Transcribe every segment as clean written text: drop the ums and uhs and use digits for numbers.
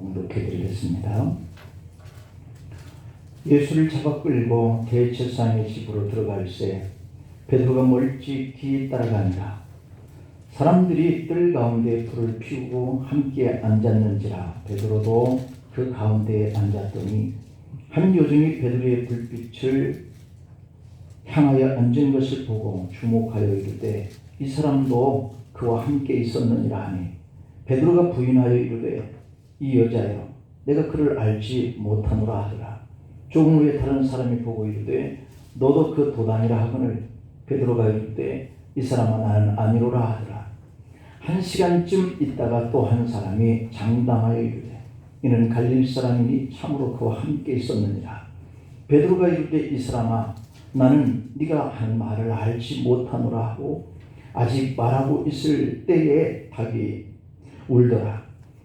공독해 드리겠습니다. 예수를 잡아 끌고 대제사장의 집으로 들어갈새 베드로가 멀찍이 따라가니라. 사람들이 뜰 가운데 불을 피우고 함께 앉았는지라. 베드로도 그 가운데에 앉았더니 한 요정이 베드로의 불빛을 향하여 앉은 것을 보고 주목하여 이르되 이 사람도 그와 함께 있었느니라 하니, 베드로가 부인하여 이르되 이 여자여, 내가 그를 알지 못하노라 하더라. 조금 후에 다른 사람이 보고 이르되 너도 그 도단이라 하거늘 베드로가 이르되 이 사람아 나는 아니로라 하더라. 한 시간쯤 있다가 또 한 사람이 장담하여 이르되 이는 갈릴리 사람이니 참으로 그와 함께 있었느니라. 베드로가 이르되 이 사람아 나는 네가 한 말을 알지 못하노라 하고 아직 말하고 있을 때에 닭이 울더라.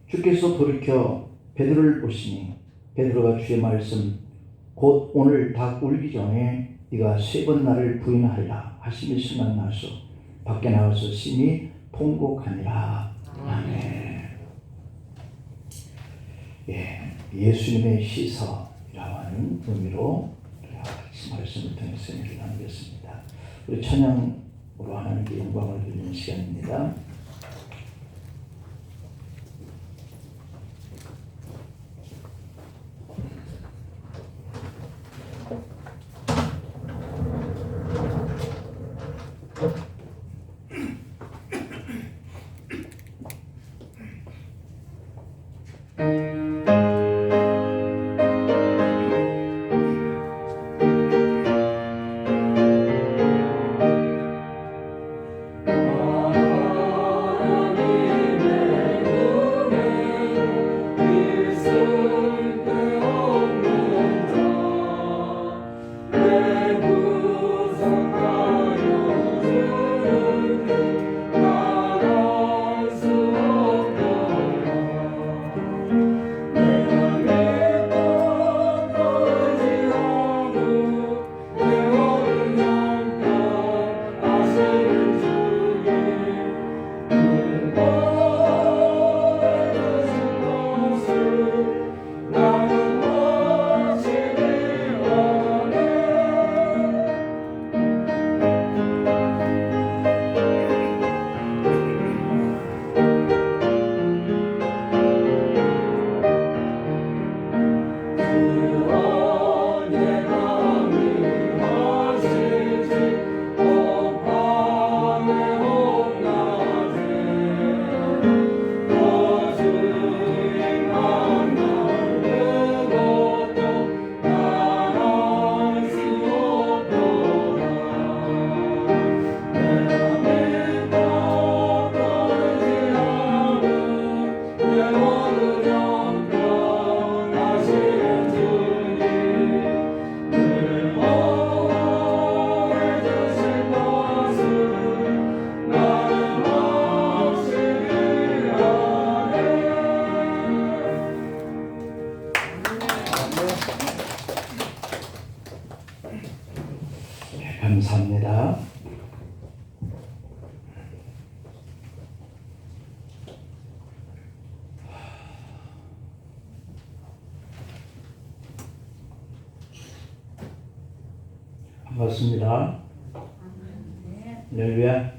주께서 돌이켜 베드로를 보시니 베드로가 주의 말씀 곧 오늘 닭 울기 전에 네가 3번 나를 부인하리라 하심이 생각나서 밖에 나가서 심히 통곡하니라. 아멘. 예수님의 시서라고 하는 의미로 같이 말씀을 통해서 얘기를 나누겠습니다. 우리 찬양으로 하나님께 영광을 드리는 시간입니다. 감사합니다. 반갑습니다. 할렐루야.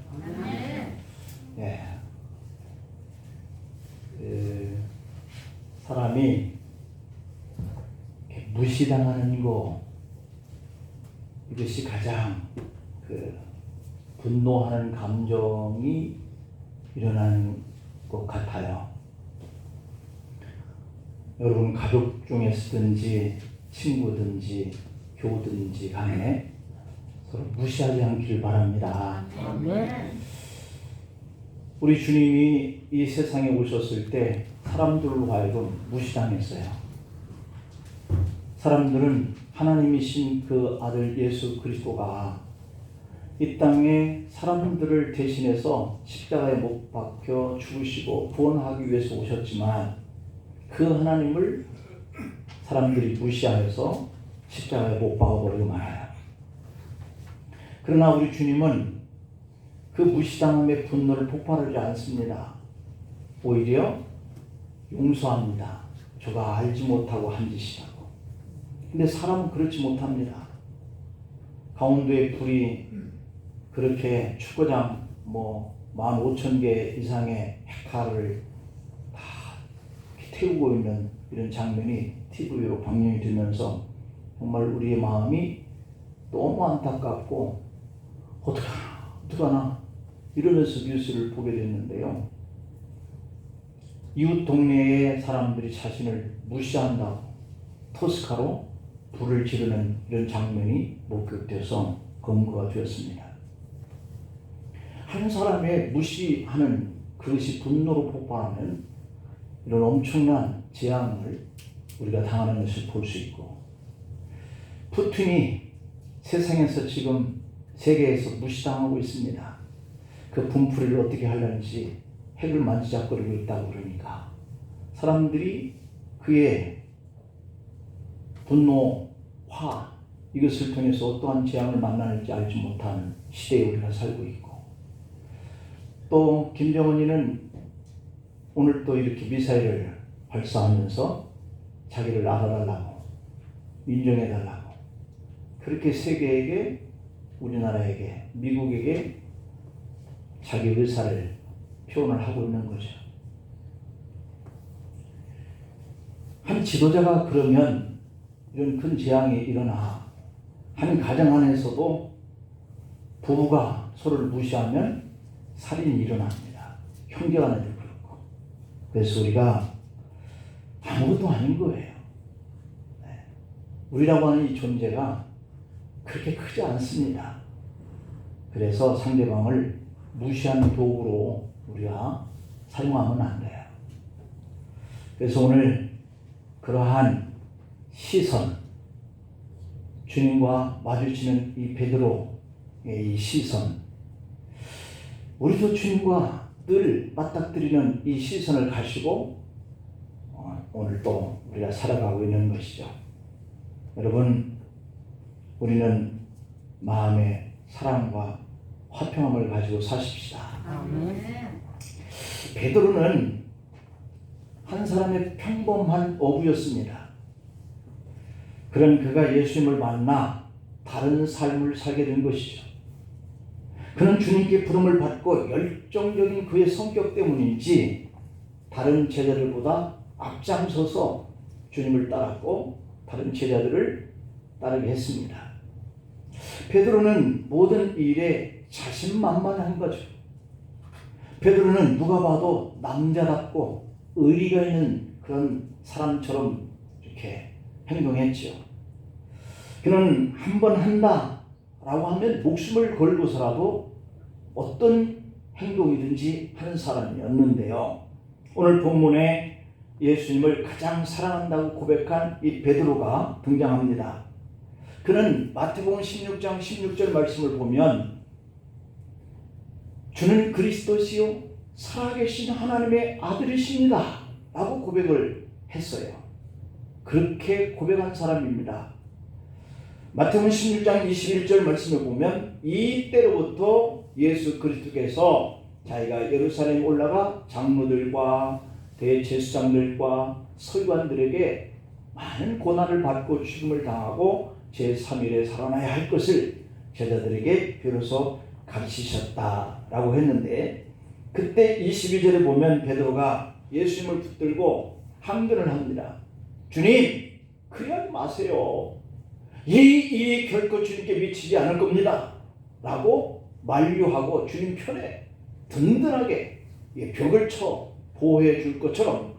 네. 사람이 무시당하는 거, 이것이 가장 분노하는 감정이 일어나는 것 같아요. 여러분 가족 중에서든지 친구든지 교우든지 간에 서로 무시하지 않기를 바랍니다. 우리 주님이 이 세상에 오셨을 때 사람들로 하여금 무시당했어요. 사람들은 하나님이신 그 아들 예수 그리스도가 이 땅에 사람들을 대신해서 십자가에 못 박혀 죽으시고 구원하기 위해서 오셨지만 그 하나님을 사람들이 무시하여서 십자가에 못 박아버리고 말아요. 그러나 우리 주님은 그 무시당함의 분노를 폭발하지 않습니다. 오히려 용서합니다. 저가 알지 못하고 한 짓이라고. 근데 사람은 그렇지 못합니다. 강원도의 불이 그렇게 축구장 15,000개 이상의 헥타르를 다 태우고 있는 이런 장면이 TV로 방영이 되면서 정말 우리의 마음이 너무 안타깝고 어떡하나 이러면서 뉴스를 보게 됐는데요. 이웃 동네의 사람들이 자신을 무시한다고 토스카로 불을 지르는 이런 장면이 목격돼서 검거가 되었습니다. 한 사람의 무시하는 그것이 분노로 폭발하면 이런 엄청난 재앙을 우리가 당하는 것을 볼 수 있고, 푸틴이 세상에서 지금 세계에서 무시당하고 있습니다. 그 분풀이를 어떻게 하려는지 핵을 만지작거리고 있다고 그러니까 사람들이 그의 분노, 화 이것을 통해서 어떠한 재앙을 만나는지 알지 못하는 시대에 우리가 살고 있고, 또 김정은이는 오늘 또 이렇게 미사일을 발사하면서 자기를 알아달라고, 인정해달라고 그렇게 세계에게, 우리나라에게, 미국에게 자기 의사를 표현을 하고 있는 거죠. 한 지도자가 그러면 이런 큰 재앙이 일어나 한 가정 안에서도 부부가 서로를 무시하면 살인이 일어납니다. 형제간에도 그렇고. 그래서 우리가 아무것도 아닌 거예요. 우리라고 하는 이 존재가 그렇게 크지 않습니다. 그래서 상대방을 무시하는 도구로 우리가 사용하면 안 돼요. 그래서 오늘 그러한 시선, 주님과 마주치는 이 베드로의 이 시선, 우리도 주님과 늘 맞닥뜨리는 이 시선을 가지고 오늘 또 우리가 살아가고 있는 것이죠. 여러분, 우리는 마음의 사랑과 화평함을 가지고 사십시다. 베드로는 한 사람의 평범한 어부였습니다. 그런 그가 예수님을 만나 다른 삶을 살게 된 것이죠. 그는 주님께 부름을 받고 열정적인 그의 성격 때문인지 다른 제자들보다 앞장서서 주님을 따랐고 다른 제자들을 따르게 했습니다. 베드로는 모든 일에 자신만만한 거죠. 베드로는 누가 봐도 남자답고 의리가 있는 그런 사람처럼 이렇게 행동했죠. 그는 한 번 한다라고 하면 목숨을 걸고서라도 어떤 행동이든지 하는 사람이었는데요. 오늘 본문에 예수님을 가장 사랑한다고 고백한 이 베드로가 등장합니다. 그는 마태복음 16장 16절 말씀을 보면 주는 그리스도시요 살아계신 하나님의 아들이십니다 라고 고백을 했어요. 그렇게 고백한 사람입니다. 마태복음 16장 21절 말씀을 보면 이때로부터 예수 그리스도께서 자기가 예루살렘에 올라가 장로들과 대제사장들과 서기관들에게 많은 고난을 받고 죽음을 당하고 제3일에 살아나야 할 것을 제자들에게 비로소 가르치셨다라고 했는데, 그때 22절에 보면 베드로가 예수님을 붙들고 항변을 합니다. 주님, 그리하지 마세요. 이 일이 결코 주님께 미치지 않을 겁니다 라고 만류하고 주님 편에 든든하게 벽을 쳐 보호해 줄 것처럼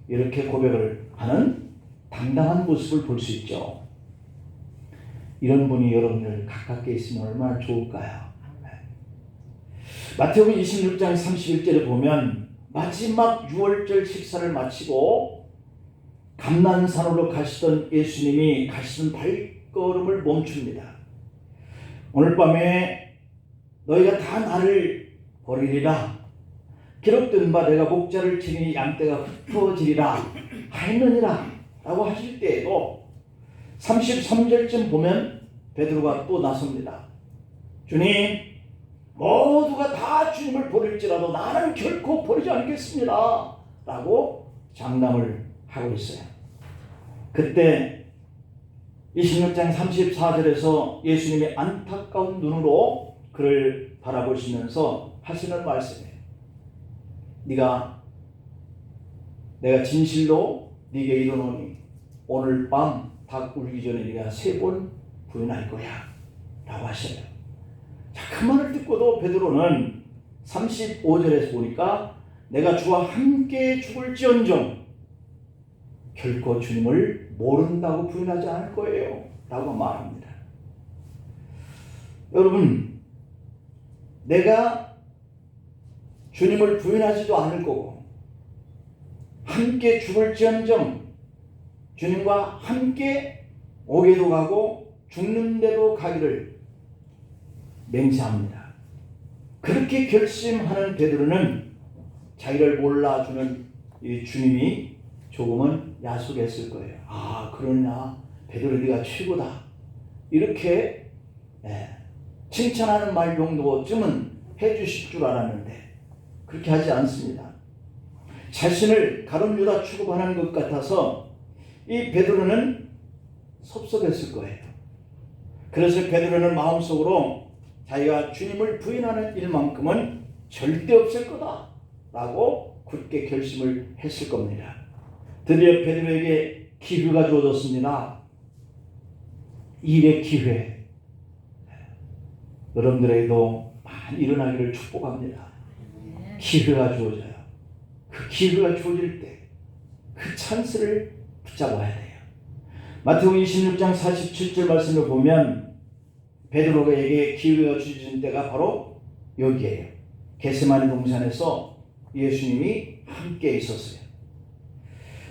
이렇게 고백을 하는 당당한 모습을 볼 수 있죠. 이런 분이 여러분들 가깝게 있으면 얼마나 좋을까요? 마태복음 26장 31절에 보면 마지막 유월절 식사를 마치고 감난산으로 가시던 예수님이 가시는 발걸음을 멈춥니다. 오늘 밤에 너희가 다 나를 버리리라. 기록된 바 내가 목자를 치니 양떼가 흩어지리라 하였느니라 라고 하실 때에도 33절쯤 보면 베드로가 또 나섭니다. 주님, 모두가 다 주님을 버릴지라도 나는 결코 버리지 않겠습니다 라고 장담을 하고 있어요. 그때 26장 34절에서 예수님이 안타까운 눈으로 그를 바라보시면서 하시는 말씀이에요. 내가 진실로 네게 이르노니 오늘 밤 닭 울기 전에 네가 3번 부인할 거야 라고 하셔요. 자, 그 말을 듣고도 베드로는 35절에서 보니까 내가 주와 함께 죽을지언정 결코 주님을 모른다고 부인하지 않을 거예요 라고 말합니다. 여러분, 내가 주님을 부인하지도 않을 거고 함께 죽을지언정 주님과 함께 오게도 가고 죽는데도 가기를 맹세합니다. 그렇게 결심하는 베드로는 자기를 몰라주는 이 주님이 조금은 야속했을 거예요. 아, 그러냐, 베드로 네가 최고다, 이렇게 칭찬하는 말 정도쯤은 해주실 줄 알았는데 그렇게 하지 않습니다. 자신을 가룟 유다 취급하는 것 같아서 이 베드로는 섭섭했을 거예요. 그래서 베드로는 마음속으로 자기가 주님을 부인하는 일만큼은 절대 없을 거다 라고 굳게 결심을 했을 겁니다. 드디어 베드로에게 기회가 주어졌습니다. 일의 기회. 여러분들에게도 많이 일어나기를 축복합니다. 기회가 주어져요. 그 기회가 주어질 때 그 찬스를 붙잡아야 돼요. 마태복음 26장 47절 말씀을 보면 베드로에게 기회가 주어진 때가 바로 여기에요. 겟세마네 동산에서 예수님이 함께 있었어요.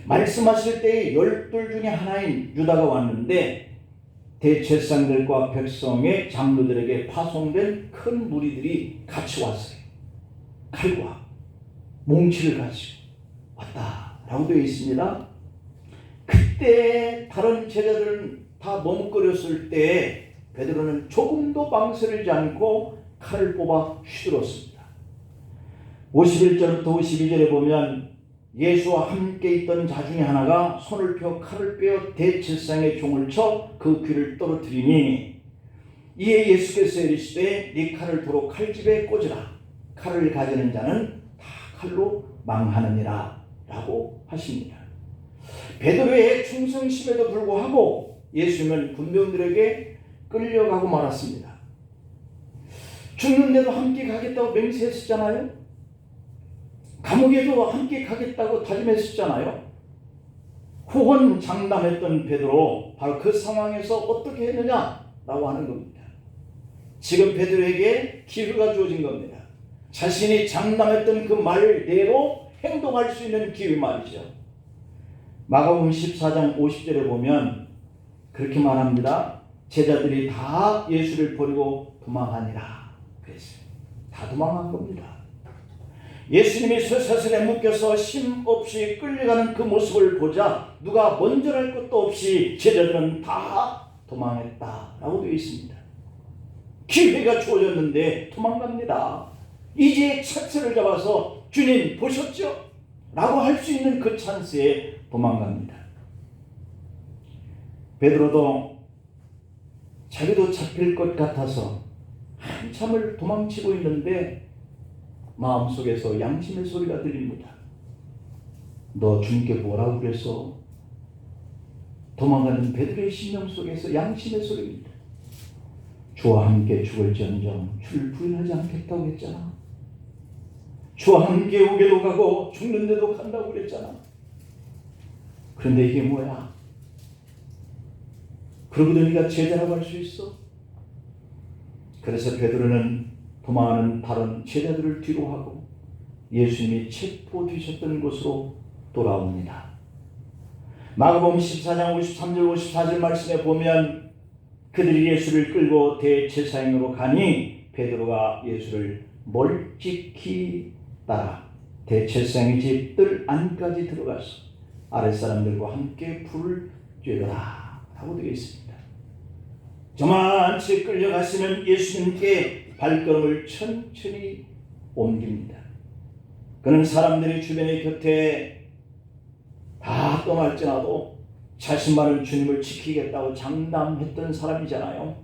말씀하실 때 12 중에 하나인 유다가 왔는데 대제사장들과 백성의 장로들에게 파송된 큰 무리들이 같이 왔어요. 칼과 몽치를 가지고 왔다라고 되어 있습니다. 그때 다른 제자들은 다 머뭇거렸을 때 베드로는 조금도 망설이지 않고 칼을 뽑아 휘둘렀습니다. 51절부터 52절에 보면 예수와 함께 있던 자 중에 하나가 손을 펴 칼을 빼어 대제사장의 종을 쳐 그 귀를 떨어뜨리니 이에 예수께서 이르시되 네 칼을 도로 칼집에 꽂으라. 칼을 가지는 자는 다 칼로 망하느니라 라고 하십니다. 베드로의 충성심에도 불구하고 예수님은 군병들에게 끌려가고 말았습니다. 죽는데도 함께 가겠다고 맹세했었잖아요. 감옥에도 함께 가겠다고 다짐했었잖아요. 호언 장담했던 베드로, 바로 그 상황에서 어떻게 했느냐라고 하는 겁니다. 지금 베드로에게 기회가 주어진 겁니다. 자신이 장담했던 그 말대로 행동할 수 있는 기회 말이죠. 마가복음 14장 50절에 보면 그렇게 말합니다. 제자들이 다 예수를 버리고 도망하니라 그랬어요. 다 도망한 겁니다. 예수님이 쇠사슬에 묶여서 쉼없이 끌려가는 그 모습을 보자 누가 먼저랄 것도 없이 제자들은 다 도망했다라고 되어 있습니다. 기회가 주어졌는데 도망갑니다. 이제 찬스를 잡아서 주님 보셨죠? 라고 할 수 있는 그 찬스에 도망갑니다. 베드로도 자기도 잡힐 것 같아서 한참을 도망치고 있는데 마음속에서 양심의 소리가 들립니다. 너 주님께 뭐라고 그랬어? 도망가는 베드로의 심령 속에서 양심의 소리입니다. 주와 함께 죽을지언정 주를 부인하지 않겠다고 했잖아. 주와 함께 오게도 가고 죽는데도 간다고 그랬잖아. 그런데 이게 뭐야? 그러고도 네가 제자라고 할 수 있어? 그래서 베드로는 도망하는 다른 제자들을 뒤로 하고 예수님이 체포되셨던 곳으로 돌아옵니다. 마가복음 14장 53절 54절 말씀에 보면 그들이 예수를 끌고 대제사장으로 가니 베드로가 예수를 멀찍이 따라 대제사장의 집 뜰 안까지 들어가서 아랫사람들과 함께 불을 쬐더라 하고 되어 있습니다. 저만치 끌려가시는 예수님께 발걸음을 천천히 옮깁니다. 그는 사람들이 주변의 곁에 다 떠날지라도 자신만은 주님을 지키겠다고 장담했던 사람이잖아요.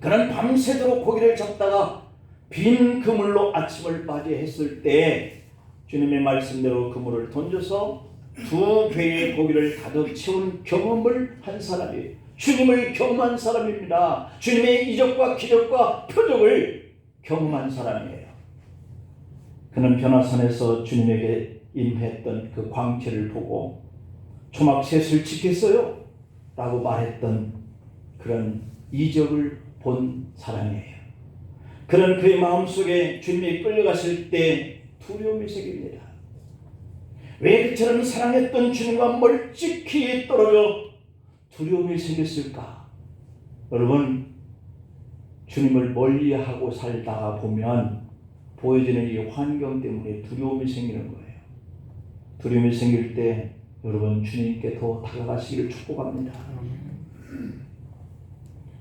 그는 밤새도록 고기를 잡다가 빈 그물로 아침을 맞이했을 때 주님의 말씀대로 그물을 던져서 2배의 고기를 가득 채운 경험을 한 사람이에요. 주님을 경험한 사람입니다. 주님의 이적과 기적과 표적을 경험한 사람이에요. 그는 변화산에서 주님에게 임했던 그 광채를 보고 초막셋을 지켰어요 라고 말했던 그런 이적을 본 사람이에요. 그는 그의 마음속에 주님이 끌려갔을 때 두려움이 생깁니다. 왜 그처럼 사랑했던 주님과 멀찍이 떨어져 두려움이 생겼을까? 여러분, 주님을 멀리하고 살다가 보면 보여지는 이 환경 때문에 두려움이 생기는 거예요. 두려움이 생길 때 여러분 주님께 더 다가가시기를 축복합니다.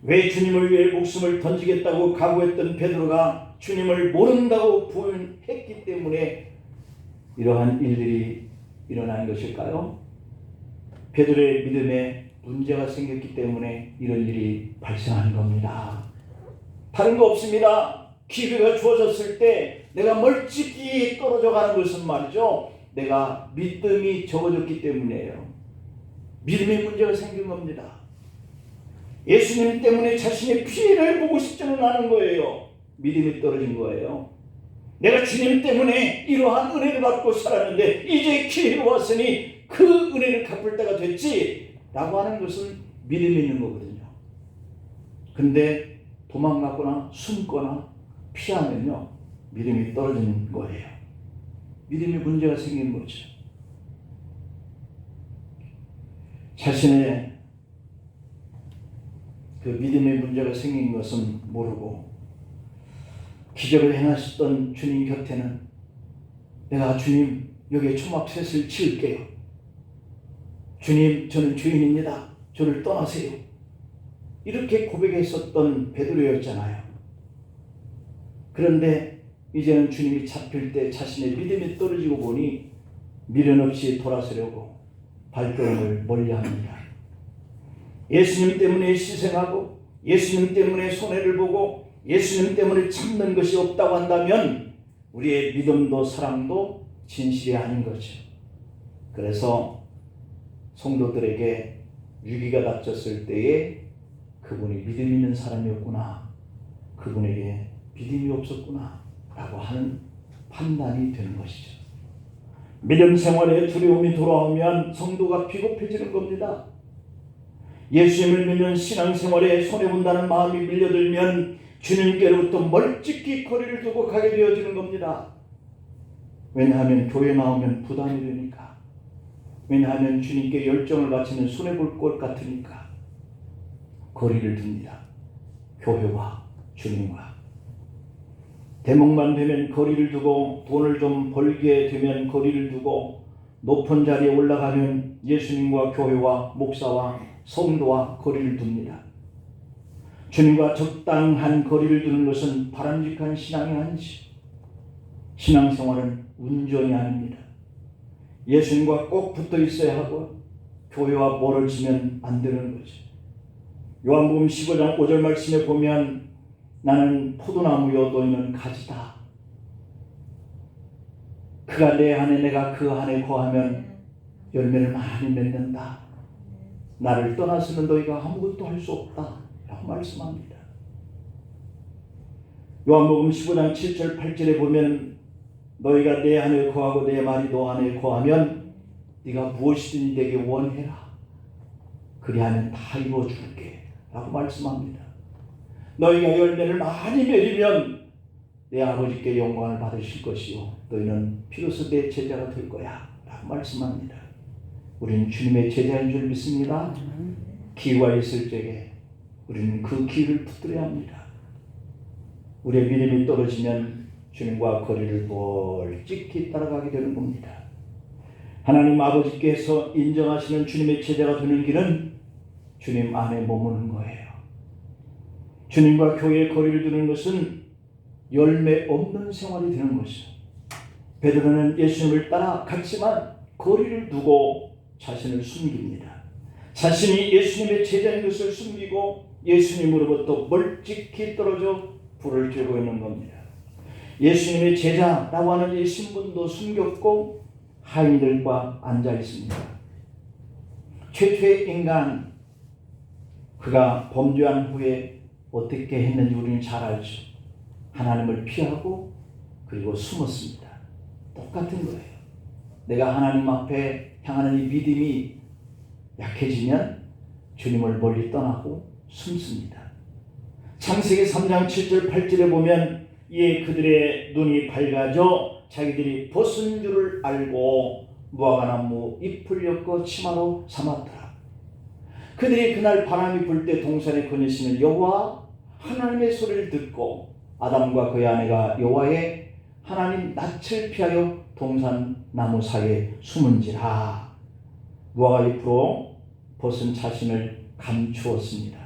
왜 주님을 위해 목숨을 던지겠다고 각오했던 베드로가 주님을 모른다고 부인했기 때문에 이러한 일들이 일어난 것일까요? 베드로의 믿음에 문제가 생겼기 때문에 이런 일이 발생한 겁니다. 다른 거 없습니다. 기회가 주어졌을 때 내가 멀찍이 떨어져 가는 것은 말이죠, 내가 믿음이 적어졌기 때문이에요. 믿음의 문제가 생긴 겁니다. 예수님 때문에 자신의 피해를 보고 싶지는 않은 거예요. 믿음이 떨어진 거예요. 내가 주님 때문에 이러한 은혜를 받고 살았는데 이제 기회가 왔으니 그 은혜를 갚을 때가 됐지 라고 하는 것은 믿음이 있는 거거든요. 근데 도망가거나 숨거나 피하면요, 믿음이 떨어진 거예요. 믿음에 문제가 생긴 거죠. 자신의 그 믿음의 문제가 생긴 것은 모르고 기적을 행하셨던 주님 곁에는 내가 주님 여기에 초막셋을 지을게요. 주님 저는 죄인입니다. 저를 떠나세요. 이렇게 고백했었던 베드로였잖아요. 그런데 이제는 주님이 잡힐 때 자신의 믿음이 떨어지고 보니 미련 없이 돌아서려고 발걸음을 멀리합니다. 예수님 때문에 희생하고 예수님 때문에 손해를 보고 예수님 때문에 참는 것이 없다고 한다면 우리의 믿음도 사랑도 진실이 아닌 거죠. 그래서 성도들에게 위기가 닥쳤을 때에 그분이 믿음 있는 사람이었구나, 그분에게 믿음이 없었구나 라고 하는 판단이 되는 것이죠. 믿음 생활에 두려움이 돌아오면 성도가 비겁해지는 겁니다. 예수님을 믿는 신앙생활에 손해본다는 마음이 밀려들면 주님께로부터 멀찍이 거리를 두고 가게 되어지는 겁니다. 왜냐하면 교회 나오면 부담이 되니까, 왜냐하면 주님께 열정을 바치는 손해볼 것 같으니까 거리를 둡니다. 교회와 주님과. 대목만 되면 거리를 두고, 돈을 좀 벌게 되면 거리를 두고, 높은 자리에 올라가면 예수님과 교회와 목사와 성도와 거리를 둡니다. 주님과 적당한 거리를 두는 것은 바람직한 신앙이 아니지. 신앙생활은 운전이 아닙니다. 예수님과 꼭 붙어 있어야 하고 교회와 멀어지면 안 되는 거죠. 요한복음 15장 5절 말씀에 보면 나는 포도나무요 너희는 가지다. 그가 내 안에 내가 그 안에 거하면 열매를 많이 맺는다. 나를 떠나서는 너희가 아무것도 할 수 없다 라고 말씀합니다. 요한복음 15장 7절 8절에 보면 너희가 내 안에 거하고 내 말이 너 안에 거하면 네가 무엇이든 내게 원해라. 그리하면 다 이루어줄게 라고 말씀합니다. 너희가 열매를 많이 맺으면 내 아버지께 영광을 받으실 것이요 너희는 비로소 내 제자가 될 거야 라고 말씀합니다. 우리는 주님의 제자인 줄 믿습니다. 기회가 있을 적에 우리는 그 기회를 붙들어야 합니다. 우리의 믿음이 떨어지면 주님과 거리를 멀찍이 따라가게 되는 겁니다. 하나님 아버지께서 인정하시는 주님의 제자가 되는 길은 주님 안에 머무는 거예요. 주님과 교회의 거리를 두는 것은 열매 없는 생활이 되는 것이죠. 베드로는 예수님을 따라 갔지만 거리를 두고 자신을 숨깁니다. 자신이 예수님의 제자인 것을 숨기고 예수님으로부터 멀찍이 떨어져 불을 쬐고 있는 겁니다. 예수님의 제자라고 하는 이 신분도 숨겼고 하인들과 앉아 있습니다. 최초의 인간, 그가 범죄한 후에 어떻게 했는지 우리는 잘 알죠. 하나님을 피하고 그리고 숨었습니다. 똑같은 거예요. 내가 하나님 앞에 향하는 이 믿음이 약해지면 주님을 멀리 떠나고 숨습니다. 창세기 3장 7절 8절에 보면 이에 그들의 눈이 밝아져 자기들이 벗은 줄을 알고 무화과나무 잎을 엮어 치마로 삼았더라. 그들이 그날 바람이 불 때 동산에 거니시는 여호와 하나님의 소리를 듣고 아담과 그의 아내가 여호와의 하나님 낯을 피하여 동산 나무 사이에 숨은지라. 무화과 잎으로 벗은 자신을 감추었습니다.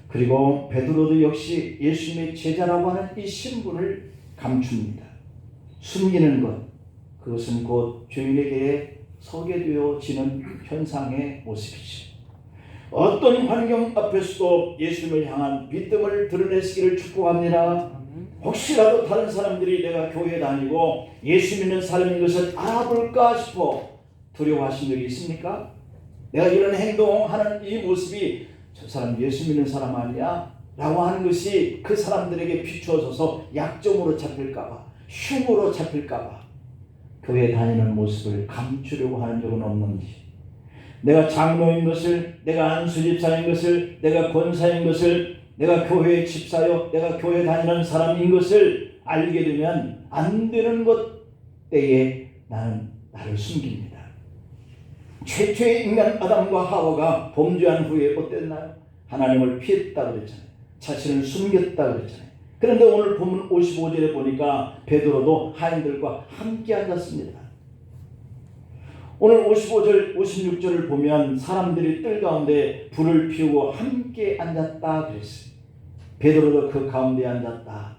그리고 베드로도 역시 예수님의 제자라고 하는 이 신분을 감춥니다. 숨기는 것, 그것은 곧 주인에게 서게 되어지는 현상의 모습이죠. 어떤 환경 앞에서도 예수님을 향한 믿음을 드러내시기를 축복합니다. 혹시라도 다른 사람들이 내가 교회 다니고 예수 믿는 사람인 것을 알아볼까 싶어 두려워하신 적이 있습니까? 내가 이런 행동하는 이 모습이 저 사람 예수 믿는 사람 아니야? 라고 하는 것이 그 사람들에게 비추어져서 약점으로 잡힐까봐, 흉으로 잡힐까봐 교회 다니는 모습을 감추려고 하는 적은 없는지, 내가 장로인 것을, 내가 안수집사인 것을, 내가 권사인 것을, 내가 교회의 집사요, 내가 교회 다니는 사람인 것을 알게 되면 안 되는 것 때에 나는 나를 숨깁니다. 최초의 인간 아담과 하와가 범죄한 후에 어땠나요? 하나님을 피했다고 그랬잖아요. 자신을 숨겼다고 그랬잖아요. 그런데 오늘 본문 55절에 보니까 베드로도 하인들과 함께 앉았습니다. 오늘 55절, 56절을 보면 사람들이 뜰 가운데 불을 피우고 함께 앉았다 그랬어요. 베드로도 그 가운데 앉았다.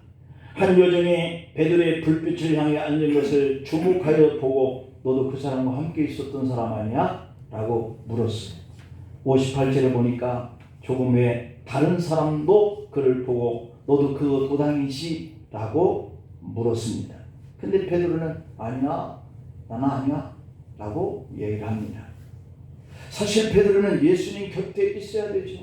한 여종이 베드로의 불빛을 향해 앉은 것을 주목하여 보고 너도 그 사람과 함께 있었던 사람 아니야? 라고 물었어요. 58절에 보니까 조금 후에 다른 사람도 그를 보고 너도 그 도당이지? 라고 물었습니다. 근데 베드로는 아니야, 나는 아니야 라고 얘기를 합니다. 사실 베드로는 예수님 곁에 있어야 되죠.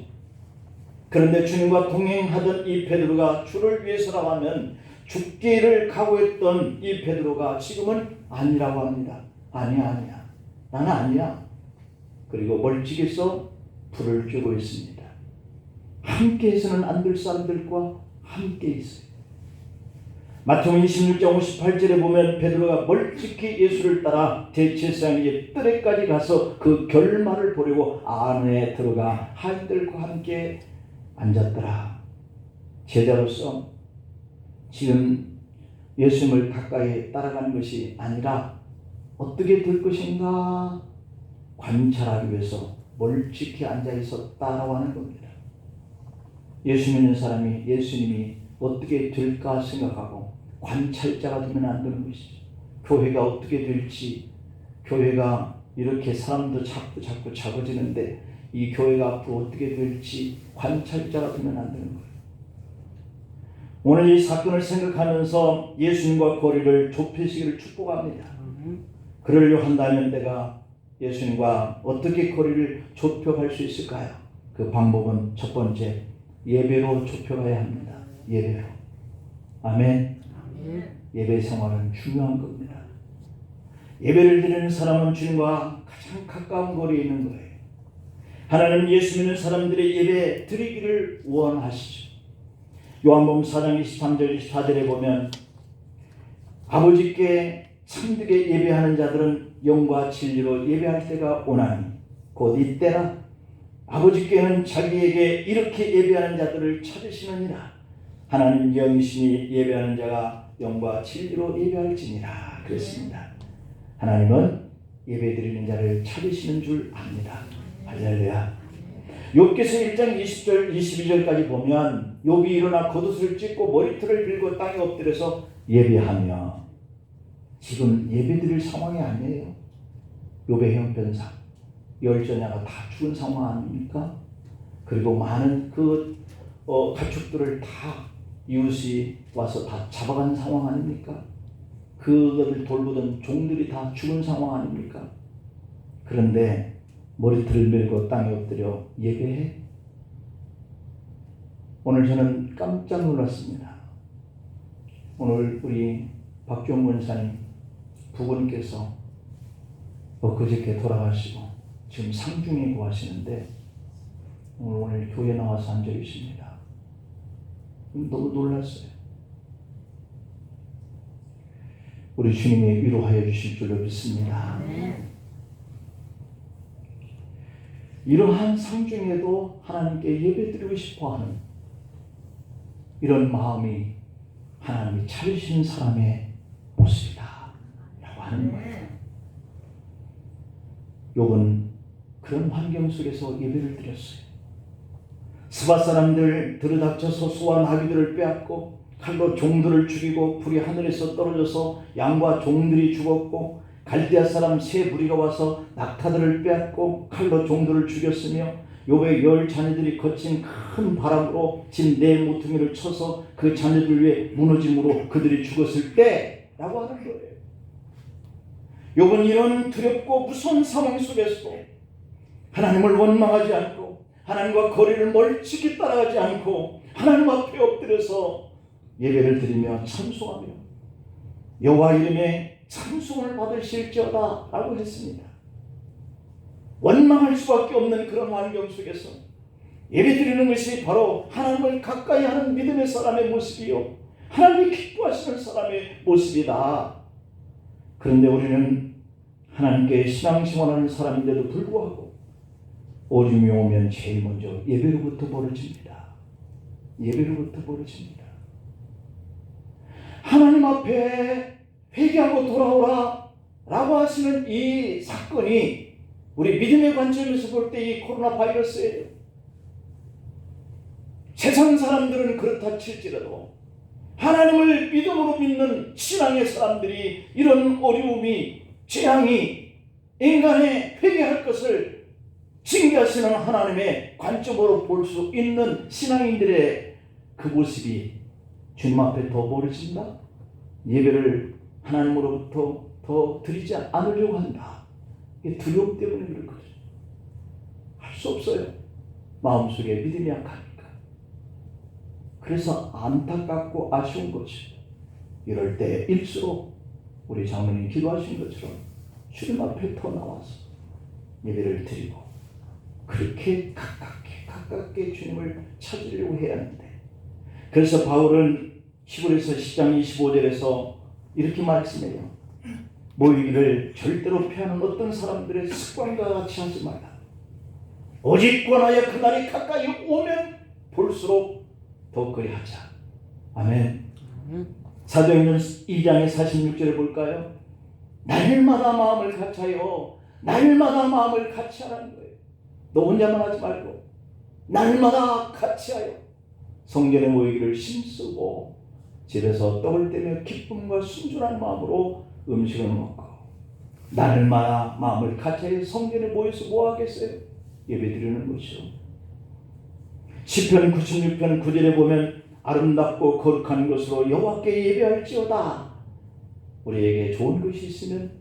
그런데 주님과 동행하던 이 베드로가 주를 위해서라고 하면 죽기를 각오했던 이 베드로가 지금은 아니라고 합니다. 아니야, 나는 아니야. 그리고 멀찍이서 불을 쬐고 있습니다. 함께 해서는 안 될 사람들과 함께 있어요. 마태복음 26장 58절에 보면 베드로가 멀찍이 예수를 따라 대제사장의 뜰에까지 가서 그 결말을 보려고 안에 들어가 하인들과 함께 앉았더라. 제자로서 지금 예수님을 가까이 따라가는 것이 아니라 어떻게 될 것인가 관찰하기 위해서 멀찍이 앉아 있었다라고 하는 겁니다. 예수 믿는 사람이 예수님이 어떻게 될까 생각하고 관찰자가 되면 안 되는 것이죠. 교회가 어떻게 될지, 교회가 이렇게 사람도 자꾸 작아지는데 이 교회가 앞으로 어떻게 될지 관찰자가 되면 안 되는 거예요. 오늘 이 사건을 생각하면서 예수님과 거리를 좁히시기를 축복합니다. 그러려 한다면 내가 예수님과 어떻게 거리를 좁혀갈 수 있을까요? 그 방법은 첫 번째, 예배로 좁혀가야 합니다. 예배로. 아멘. 예배 생활은 중요한 겁니다. 예배를 드리는 사람은 주님과 가장 가까운 거리에 있는 거예요. 하나님 예수 믿는 사람들의 예배 드리기를 원하시죠. 요한복음 4장 23절 24절에 보면 아버지께 참되게 예배하는 자들은 영과 진리로 예배할 때가 오나니 곧 이때라 아버지께는 자기에게 이렇게 예배하는 자들을 찾으시느니라. 하나님 영이시니 예배하는 자가 영과 진리로 예배할지니라 그랬습니다. 하나님은 예배드리는 자를 찾으시는 줄 압니다. 할렐루야. 욥기서 1장 20절 22절까지 보면 욥이 일어나 겉옷을 찢고 머리털을 빌고 땅에 엎드려서 예배하며, 지금 예배드릴 상황이 아니에요. 요배 형편상 열전야가 다 죽은 상황 아닙니까? 그리고 많은 가축들을 다 이웃이 와서 다 잡아간 상황 아닙니까? 그것을 돌보던 종들이 다 죽은 상황 아닙니까? 그런데 머리털을 밀고 땅에 엎드려 예배해? 오늘 저는 깜짝 놀랐습니다. 오늘 우리 박종 권사님 부군께서 엊그저께 돌아가시고 지금 상중에 구하시는데 오늘 교회 나와서 앉아 계십니다. 너무 놀랐어요. 우리 주님이 위로하여 주실 줄로 믿습니다. 이러한 상중에도 하나님께 예배드리고 싶어하는 이런 마음이 하나님이 찾으시는 사람의 모습이다 라고 하는 거예요. 욥은 그런 환경 속에서 예배를 드렸어요. 스바 사람들 들이닥쳐서 소와 나귀들을 빼앗고 칼로 종들을 죽이고 불이 하늘에서 떨어져서 양과 종들이 죽었고 갈대아 사람 세 무리가 와서 낙타들을 빼앗고 칼로 종들을 죽였으며 욥의 10 자녀들이 거친 큰 바람으로 진 네 모퉁이를 쳐서 그 자녀들 위에 무너짐으로 그들이 죽었을 때라고 하는 거예요. 욥은 이런 두렵고 무서운 상황 속에서도 하나님을 원망하지 않고 하나님과 거리를 멀찍이 따라가지 않고 하나님 앞에 엎드려서 예배를 드리며 찬송하며 여호와 이름에 찬송을 받으실지어다 라고 했습니다. 원망할 수밖에 없는 그런 환경 속에서 예배드리는 것이 바로 하나님을 가까이 하는 믿음의 사람의 모습이요 하나님이 기뻐하시는 사람의 모습이다. 그런데 우리는 하나님께 신앙생활하는 사람인데도 불구하고 어려움이 오면 제일 먼저 예배로부터 벌어집니다. 예배로부터 벌어집니다. 하나님 앞에 회개하고 돌아오라 라고 하시는 이 사건이 우리 믿음의 관점에서 볼 때 이 코로나 바이러스예요. 세상 사람들은 그렇다 칠지라도 하나님을 믿음으로 믿는 신앙의 사람들이 이런 어려움이 재앙이 인간의 회개할 것을 징계하시는 하나님의 관점으로 볼 수 있는 신앙인들의 그 모습이 주님 앞에 더 멀어진다. 예배를 하나님으로부터 더 드리지 않으려고 한다. 이게 두려움 때문에 그렇거든요. 할 수 없어요. 마음속에 믿음이 약하니까. 그래서 안타깝고 아쉬운 것이 이럴 때일수록 우리 장로님 기도하신 것처럼 주님 앞에 더 나와서 예배를 드리고 그렇게 가깝게 주님을 찾으려고 해야 하는데, 그래서 바울은 히브리서 10장 25절에서 이렇게 말씀해요. 모이기를 절대로 피하는 어떤 사람들의 습관과 같이 하지 말라. 오직 권하여 그날이 가까이 오면 볼수록 더 그리하자. 아멘. 사도행전 2장의 46절을 볼까요? 날마다 마음을 같이하여 날마다 마음을 같이하라는 거예요. 너 혼자만 하지 말고 날마다 같이하여 성전에 모이기를 힘쓰고 집에서 떡을 떼며 기쁨과 순전한 마음으로 음식을 먹고 날마다 마음을 같이하여 성전에 모여서 뭐 하겠어요? 예배드리는 것이요. 시편 96편 9절에 보면 아름답고 거룩한 것으로 여호와께 예배할지어다. 우리에게 좋은 것이 있으면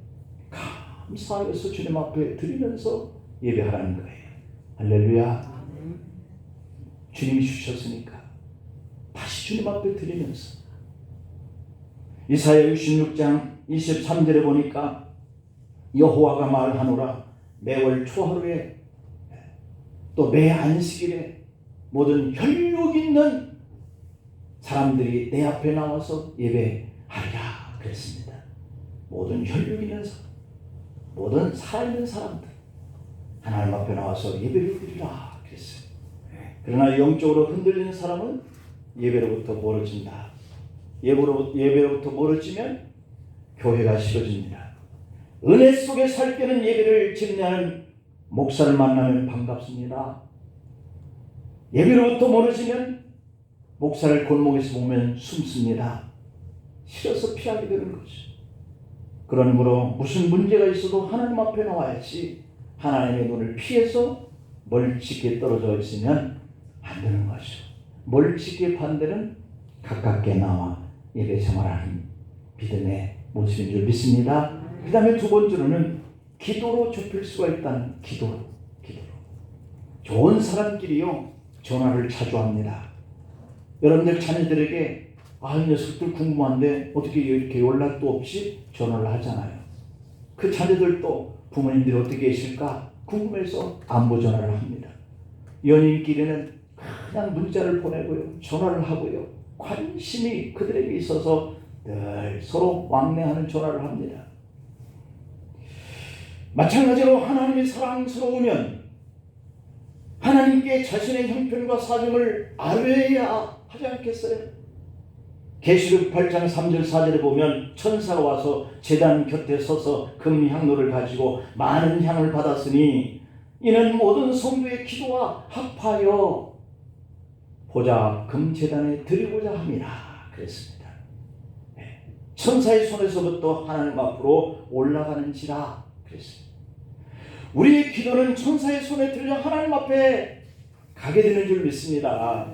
감사하여서 주님 앞에 드리면서 예배하라는 거예요. 할렐루야. 주님이 주셨으니까 다시 주님 앞에 드리면서 이사야 66장 23절에 보니까 여호와가 말하노라. 매월 초하루에 또 매 안식일에 모든 혈육 있는 사람들이 내 앞에 나와서 예배하리라 그랬습니다. 모든 혈육 있는 사람, 모든 살아있는 사람들 하나님 앞에 나와서 예배를 드리라 그랬어요. 그러나 영적으로 흔들리는 사람은 예배로부터 멀어진다. 예배로부터 멀어지면 교회가 싫어집니다. 은혜 속에 살 때는 예배를 집례하는 목사를 만나면 반갑습니다. 예배로부터 멀어지면 목사를 골목에서 보면 숨습니다. 싫어서 피하게 되는 거죠. 그러므로 무슨 문제가 있어도 하나님 앞에 나와야지 하나님의 눈을 피해서 멀찍이 떨어져 있으면 안 되는 거죠. 멀찍이 반대는 가깝게 나와 예배 생활하는 믿음의 모습인 줄 믿습니다. 그 다음에 두 번째로는 기도로 좁힐 수가 있다는 기도로. 좋은 사람끼리요 전화를 자주 합니다. 여러분들 자녀들에게 이 녀석들 궁금한데 어떻게 이렇게 연락도 없이 전화를 하잖아요. 그 자녀들도 부모님들이 어떻게 계실까 궁금해서 안부 전화를 합니다. 연인끼리는 그냥 문자를 보내고요, 전화를 하고요, 관심이 그들에게 있어서 늘 서로 왕래하는 전화를 합니다. 마찬가지로 하나님이 사랑스러우면 하나님께 자신의 형편과 사정을 아뢰야 하지 않겠어요? 계시록 8장 3절 4절에 보면 천사가 와서 제단 곁에 서서 금향로를 가지고 많은 향을 받았으니 이는 모든 성도의 기도와 합하여 보좌 금제단에 드리고자 함이라 그랬습니다. 천사의 손에서부터 하나님 앞으로 올라가는지라 그랬습니다. 우리의 기도는 천사의 손에 들려 하나님 앞에 가게 되는 줄 믿습니다.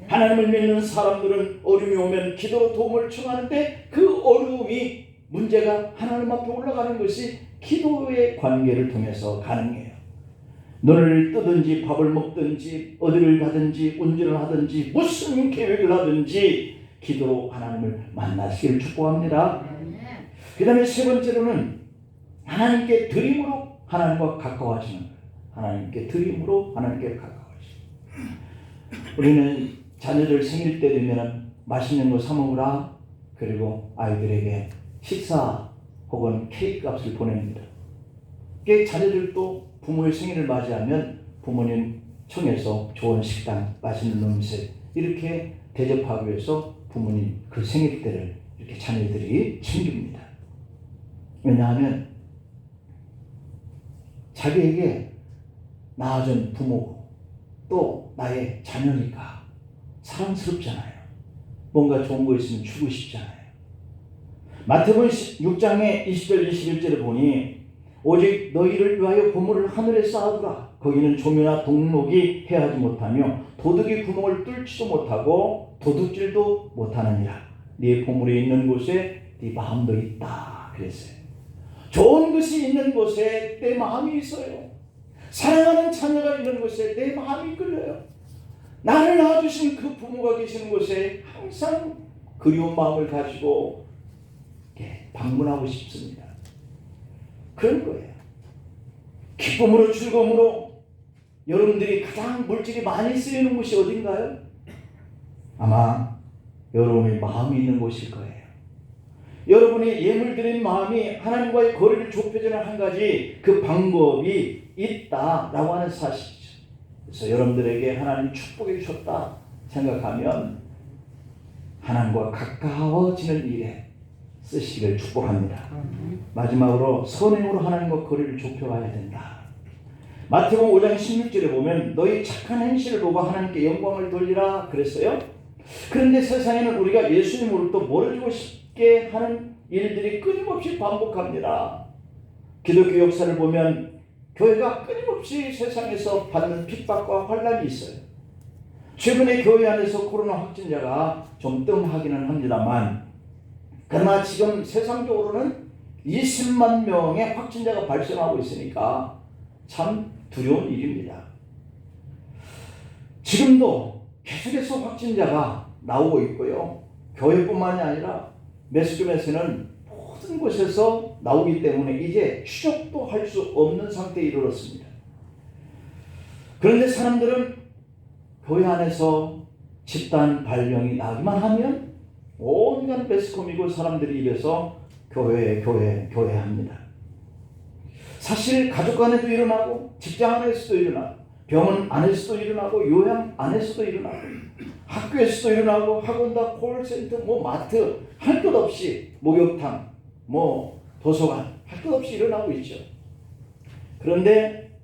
하나님을 믿는 사람들은 어려움이 오면 기도로 도움을 청하는데 그 어려움이 문제가 하나님 앞에 올라가는 것이 기도의 관계를 통해서 가능해요. 눈을 뜨든지 밥을 먹든지 어디를 가든지 운전을 하든지 무슨 계획을 하든지 기도로 하나님을 만나시기를 축복합니다. 그 다음에 세 번째로는 하나님께 드림으로 하나님과 가까워지는 거예요. 하나님께 드림으로 하나님께 가까워지는 거예요. 우리는 자녀들 생일 때 되면 맛있는 거 사 먹으라 그리고 아이들에게 식사 혹은 케이크 값을 보냅니다. 자녀들도 부모의 생일을 맞이하면 부모님 청해서 좋은 식당, 맛있는 음식 이렇게 대접하기 위해서 부모님 그 생일 때를 이렇게 자녀들이 챙깁니다. 왜냐하면 자기에게 낳아준 부모고 또 나의 자녀니까 사랑스럽잖아요. 뭔가 좋은 거 있으면 주고 싶잖아요. 마태복음 6장의 20절 21절에 보니 오직 너희를 위하여 보물을 하늘에 쌓아두라. 거기는 조미나 동록이 해하지 못하며 도둑이 구멍을 뚫지도 못하고 도둑질도 못하느니라. 네 보물이 있는 곳에 네 마음도 있다 그랬어요. 좋은 것이 있는 곳에 내 마음이 있어요. 사랑하는 자녀가 있는 곳에 내 마음이 끌려요. 나를 낳아주신 그 부모가 계시는 곳에 항상 그리운 마음을 가지고 방문하고 싶습니다. 그런 거예요. 기쁨으로 즐거움으로 여러분들이 가장 물질이 많이 쓰이는 곳이 어딘가요? 아마 여러분의 마음이 있는 곳일 거예요. 여러분이 예물 드린 마음이 하나님과의 거리를 좁혀지는 한 가지 그 방법이 있다라고 하는 사실이죠. 그래서 여러분들에게 하나님 축복해 주셨다 생각하면 하나님과 가까워지는 일에 쓰시기를 축복합니다. 마지막으로 선행으로 하나님과 거리를 좁혀가야 된다. 마태복음 5장 16절에 보면 너희 착한 행실을 보고 하나님께 영광을 돌리라 그랬어요. 그런데 세상에는 우리가 예수님으로부터 멀어지고 싶게 하는 일들이 끊임없이 반복합니다. 기독교 역사를 보면 교회가 끊임없이 세상에서 받는 핍박과 환란이 있어요. 최근에 교회 안에서 코로나 확진자가 좀 뜸하기는 합니다만 그러나 지금 세상적으로는 20만 명의 확진자가 발생하고 있으니까 참 두려운 일입니다. 지금도 계속해서 확진자가 나오고 있고요. 교회뿐만이 아니라 매스컴에서는 모든 곳에서 나오기 때문에 이제 추적도 할 수 없는 상태에 이르렀습니다. 그런데 사람들은 교회 안에서 집단 발병이 나기만 하면 온갖 매스컴이고 사람들이 입에서 교회 합니다. 사실 가족 간에도 일어나고 직장 안에서도 일어나고 병원 안에서도 일어나고 요양 안에서도 일어나고 학교에서도 일어나고 학원다 콜센터 마트 할 것 없이 목욕탕 도서관 할 것 없이 일어나고 있죠. 그런데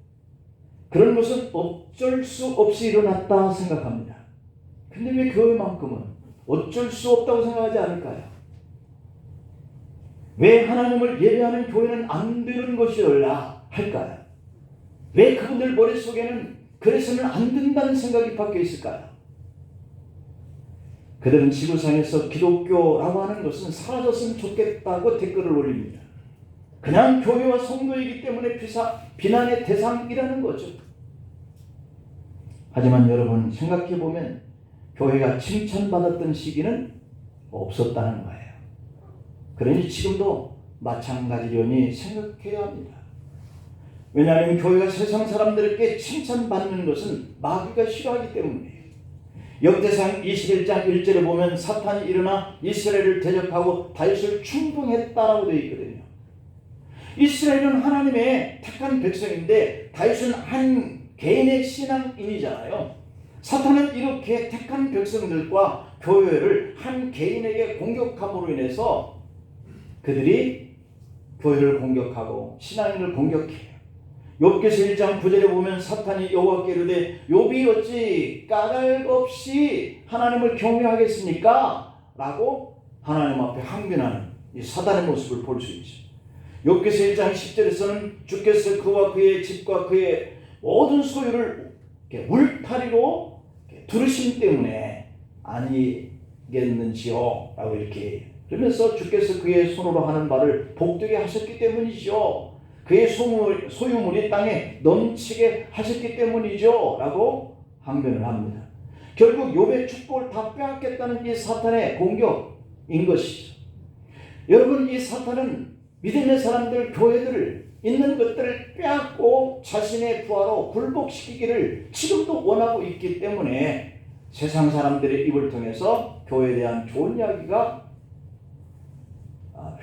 그런 것은 어쩔 수 없이 일어났다 생각합니다. 근데 왜 교회만큼은 어쩔 수 없다고 생각하지 않을까요? 왜 하나님을 예배하는 교회는 안 되는 것이라 할까요? 왜 그분들 머릿속에는 그래서는 안 된다는 생각이 박혀 있을까요? 그들은 지구상에서 기독교라고 하는 것은 사라졌으면 좋겠다고 댓글을 올립니다. 그냥 교회와 성도이기 때문에 비난의 대상이라는 거죠. 하지만 여러분 생각해보면 교회가 칭찬받았던 시기는 없었다는 거예요. 그러니 지금도 마찬가지려니 생각해야 합니다. 왜냐하면 교회가 세상 사람들에게 칭찬받는 것은 마귀가 싫어하기 때문이에요. 역대상 21장 1절에 보면 사탄이 일어나 이스라엘을 대적하고 다윗을 충동했다라고 되어 있거든요. 이스라엘은 하나님의 택한 백성인데 다윗은 한 개인의 신앙인이잖아요. 사탄은 이렇게 택한 백성들과 교회를 한 개인에게 공격함으로 인해서 그들이 교회를 공격하고 신앙인을 공격해요. 욥기서 1장 9절에 보면 사탄이 여호와께 이르되 욥이 어찌 까닭 없이 하나님을 경외하겠습니까? 라고 하나님 앞에 항변하는 이 사단의 모습을 볼 수 있죠. 욥기서 1장 10절에서는 주께서 그와 그의 집과 그의 모든 소유를 울타리로 두르심 때문에 아니겠는지요? 라고 이렇게 그러면서 주께서 그의 손으로 하는 바를 복되게 하셨기 때문이죠. 그의 소유물이 땅에 넘치게 하셨기 때문이죠. 라고 항변을 합니다. 결국 욥의 축복을 다 빼앗겠다는 이 사탄의 공격인 것이죠. 여러분 이 사탄은 믿음의 사람들, 교회들을 있는 것들을 빼앗고 자신의 부하로 굴복시키기를 지금도 원하고 있기 때문에 세상 사람들의 입을 통해서 교회에 대한 좋은 이야기가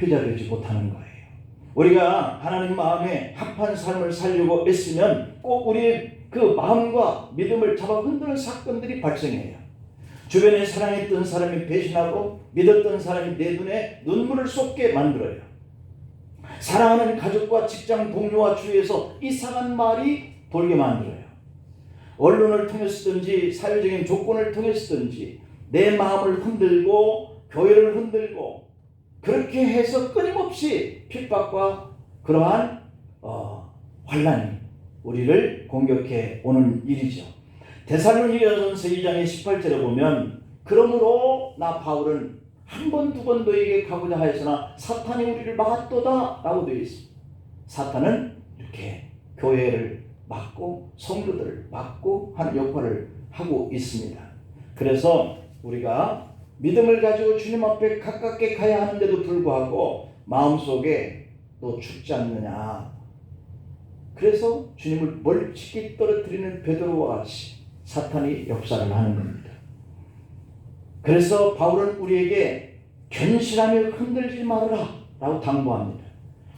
회자되지 못하는 거예요. 우리가 하나님 마음에 합한 삶을 살려고 애쓰면 꼭 우리의 그 마음과 믿음을 잡아 흔드는 사건들이 발생해요. 주변에 사랑했던 사람이 배신하고 믿었던 사람이 내 눈에 눈물을 쏟게 만들어요. 사랑하는 가족과 직장 동료와 주위에서 이상한 말이 돌게 만들어요. 언론을 통해서든지 사회적인 조건을 통해서든지 내 마음을 흔들고 교회를 흔들고 그렇게 해서 끊임없이 핍박과 그러한 환난이 우리를 공격해 오는 일이죠. 데살로니가전서 2장의 18절에 보면 그러므로 나 바울은 한 번 두 번 너에게 가고자 하였으나 사탄이 우리를 막았도다 라고 되어 있습니다. 사탄은 이렇게 교회를 막고 성도들을 막고 하는 역할을 하고 있습니다. 그래서 우리가 믿음을 가지고 주님 앞에 가깝게 가야 하는데도 불구하고 마음속에 너 죽지 않느냐. 그래서 주님을 멀찍이 떨어뜨리는 베드로와 같이 사탄이 역사를 하는 겁니다. 그래서 바울은 우리에게 견실하며 흔들지 말아라 라고 당부합니다.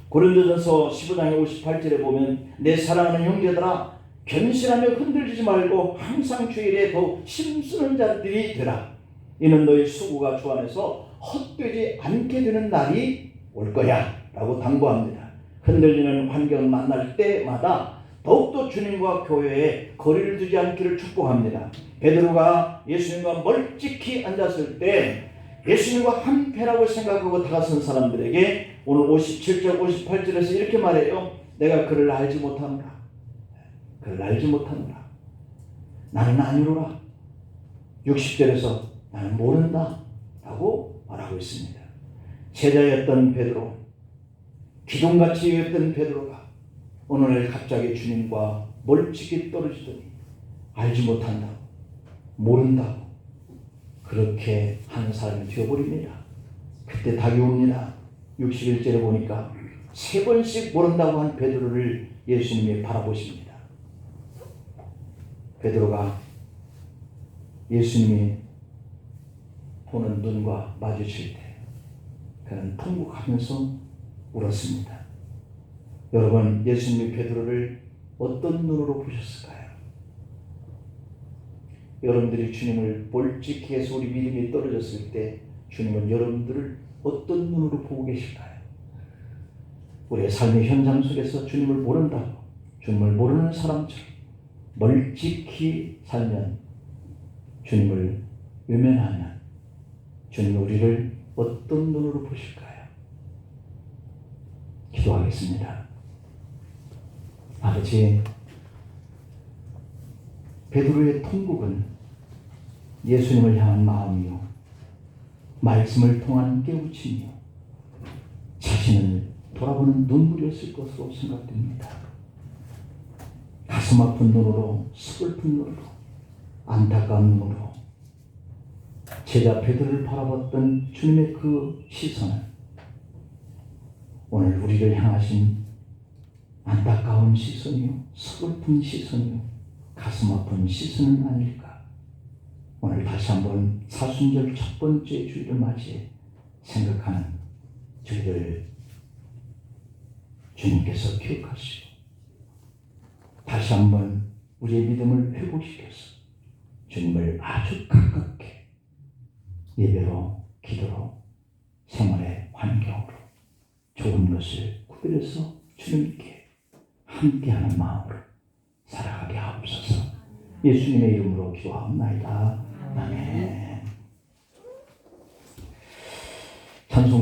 고린도전서 15장의 58절에 보면 내 사랑하는 형제들아 견실하며 흔들리지 말고 항상 주일에 더욱 힘쓰는 자들이 되라. 이는 너희 수고가 주 안에서 헛되지 않게 되는 날이 올 거야 라고 당부합니다. 흔들리는 환경을 만날 때마다 더욱더 주님과 교회에 거리를 두지 않기를 축복합니다. 베드로가 예수님과 멀찍이 앉았을 때 예수님과 한패라고 생각하고 다가선 사람들에게 오늘 57절 58절에서 이렇게 말해요. 내가 그를 알지 못하노라. 그를 알지 못하노라. 나는 아니로라. 60절에서 나는 모른다 라고 말하고 있습니다. 제자였던 베드로, 기둥같이 여겼던 베드로가 어느 날 갑자기 주님과 멀찍이 떨어지더니 알지 못한다고, 모른다고 그렇게 하는 사람이 되어버립니다. 그때 닭이 옵니다. 61절에 보니까 3번씩 모른다고 한 베드로를 예수님이 바라보십니다. 베드로가 예수님이 보는 눈과 마주칠 때 그는 통곡하면서 울었습니다. 여러분, 예수님이 베드로를 어떤 눈으로 보셨을까요? 여러분들이 주님을 멀찍이 해서 우리 믿음이 떨어졌을 때 주님은 여러분들을 어떤 눈으로 보고 계실까요? 우리의 삶의 현장 속에서 주님을 모른다고, 주님을 모르는 사람처럼 멀찍이 살면, 주님을 외면하면 주님이 우리를 어떤 눈으로 보실까요? 기도하겠습니다. 아버지, 베드로의 통곡은 예수님을 향한 마음이요, 말씀을 통한 깨우침이요, 자신을 돌아보는 눈물이었을 것으로 생각됩니다. 가슴 아픈 눈으로, 슬픈 눈으로, 안타까운 눈으로 제자 베드로를 바라봤던 주님의 그 시선은 오늘 우리를 향하신 안타까운 시선이요, 슬픈 시선이요, 가슴 아픈 시선은 아닐까. 오늘 다시 한번 사순절 첫 번째 주일을 맞이해 생각하는 저희를 주님께서 기억하시고 다시 한번 우리의 믿음을 회복시켜서 주님을 아주 가깝게 예배로, 기도로, 생활의 환경으로 좋은 것을 구별해서 주님께 함께하는 마음으로 살아가게 하옵소서. 예수님의 이름으로 기도하옵나이다. 아멘. 찬송